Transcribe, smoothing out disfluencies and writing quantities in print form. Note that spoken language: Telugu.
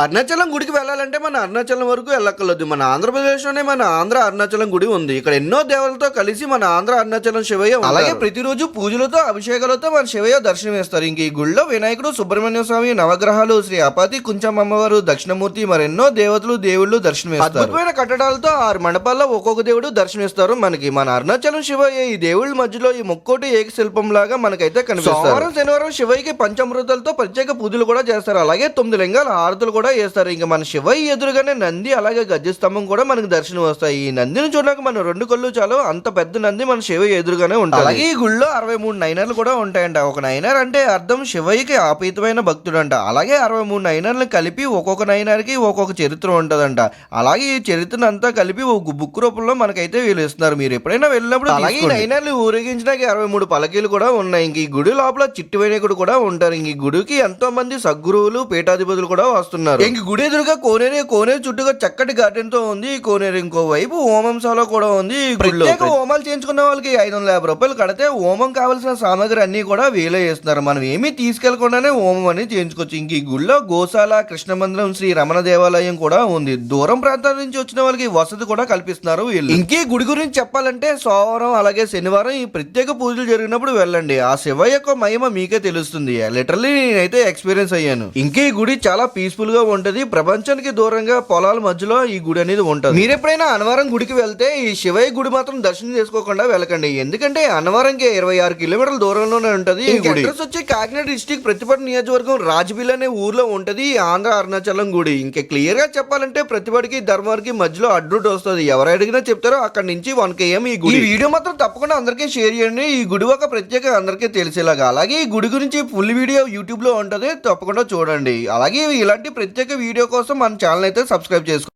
అరుణాచలం గుడికి వెళ్ళాలంటే మన అరుణాచలం వరకు వెళ్ళక్కర్లేదు. మన ఆంధ్రప్రదేశ్లోనే మన ఆంధ్ర అరుణాచలం గుడి ఉంది. ఇక్కడ ఎన్నో దేవతలతో కలిసి మన ఆంధ్ర అరుణాచలం శివయ్య ఉంటారు. అలాగే ప్రతిరోజు పూజలతో అభిషేకాలతో మన శివయ్య దర్శనం ఇస్తారు. ఇంక ఈ గుడిలో వినాయకుడు, సుబ్రహ్మణ్య స్వామి, నవగ్రహాలు, శ్రీ అపాతి కుంచం అమ్మవారు, దక్షిణమూర్తి, మరెన్నో దేవతలు దేవుళ్ళు దర్శనమిస్తారు. అద్భుతమైన కట్టడాలతో 6 మండపాల్లో ఒక్కొక్క దేవుడు దర్శనమిస్తారు. మనకి మన అరుణాచలం శివయ్య ఈ దేవుళ్ళ మధ్యలో ఈ ముక్కోటి ఏక శిల్పం లాగా మనకైతే కనిపిస్తారు. సోమవారం శనివారం శివయ్యకి పంచామృతాలతో ప్రత్యేక పూజలు కూడా చేస్తారు. అలాగే 9 లింగాల హారతులు కూడా వేస్తారు. ఇంకా మన శివయ్య ఎదురుగానే నంది, అలాగే గజ్జె స్తంభం కూడా మనకు దర్శనం వస్తాయి. ఈ నందిని చూడడానికి మన 2 కళ్ళు చాలు, అంత పెద్ద నంది మన శివయ్య ఎదురుగానే ఉంటాయి. అలాగే ఈ గుళ్ళో 63 నయనాలు కూడా ఉంటాయంట. ఒక నయనార్ అంటే అర్థం శివయ్యకి ఆపీతమైన భక్తుడంట. అలాగే 63 నయనాలను కలిపి ఒక్కొక్క నయనానికి ఒక్కొక్క చరిత్ర ఉంటదంట. అలాగే ఈ చరిత్రను అంతా కలిపి ఒక బుక్ రూపంలో మనకైతే వీళ్ళు ఇస్తున్నారు. మీరు ఎప్పుడైనా వెళ్ళినప్పుడు అలాగే నయనాలు ఊరేగించడానికి 63 పలకీలు కూడా ఉన్నాయి. ఇంక ఈ గుడి లోపల చిట్టి వినాయకుడు కూడా ఉంటారు. ఇంక ఈ గుడికి ఎంతో మంది సద్గురువులు, పీఠాధిపతులు కూడా వస్తున్నారు. ఇంక గుడి ఎదురుగా కోనేరు చుట్టూగా చక్కటి గార్డెన్ తో ఉంది. ఈ కోనేరు ఇంకో వైపు హోమంశాల కూడా ఉంది. ఈ గుడిలో హోమాలు చేయించుకున్న వాళ్ళకి 550 రూపాయలు కడితే హోమం కావాల్సిన సామాగ్రి అన్ని కూడా వీలే చేస్తున్నారు. మనం ఏమీ తీసుకెళ్లకుండానే హోమం అని చేయించుకోవచ్చు. ఇంక ఈ గుడిలో గోశాల, కృష్ణ మందిరం, శ్రీ రమణ దేవాలయం కూడా ఉంది. దూరం ప్రాంతాల నుంచి వచ్చిన వాళ్ళకి వసతి కూడా కల్పిస్తున్నారు వీళ్ళు. ఇంకే గుడి గురించి చెప్పాలంటే సోమవారం అలాగే శనివారం ఈ ప్రత్యేక పూజలు జరిగినప్పుడు వెళ్ళండి. ఆ శివ యొక్క మహిమ మీకే తెలుస్తుంది. లిటరల్లీ నేనైతే ఎక్స్పీరియన్స్ అయ్యాను. ఇంకే ఈ గుడి చాలా పీస్ఫుల్ గా ఉంటది. ప్రపంచానికి దూరంగా పొలాల మధ్యలో ఈ గుడి అనేది ఉంటుంది. మీరు ఎప్పుడైనా అన్నవరం గుడికి వెళ్తే ఈ శివయ్య గుడి మాత్రం దర్శనం చేసుకోకుండా వెళ్ళకండి. ఎందుకంటే అన్నవరంకి 26 కిలోమీటర్ల దూరంలోనే ఉంటది. ఈ గుడి అడ్రస్ వచ్చి కాకినాడ డిస్టిక్ ప్రతిపాడు నియోజకవర్గం రాజబిల్ అనే ఊర్లో ఉంటది ఆంధ్ర అరుణాచలం గుడి. ఇంకా క్లియర్ గా చెప్పాలంటే ప్రతిపాడికి ధర్మానికి మధ్యలో అడ్రూట్ వస్తుంది. ఎవరు అడిగినా చెప్తారో అక్కడ నుంచి 1 km ఈ గుడి. ఈ వీడియో మాత్రం తప్పకుండా అందరికీ షేర్ చేయండి. ఈ గుడి ఒక ప్రత్యేక అందరికీ తెలిసేలాగా. అలాగే ఈ గుడి గురించి ఫుల్ వీడియో యూట్యూబ్ లో ఉంటది, తప్పకుండా చూడండి. అలాగే ఇలాంటి ప్రత్యేక వీడియో కోసం మన ఛానల్ అయితే సబ్స్క్రైబ్ చేసుకోండి.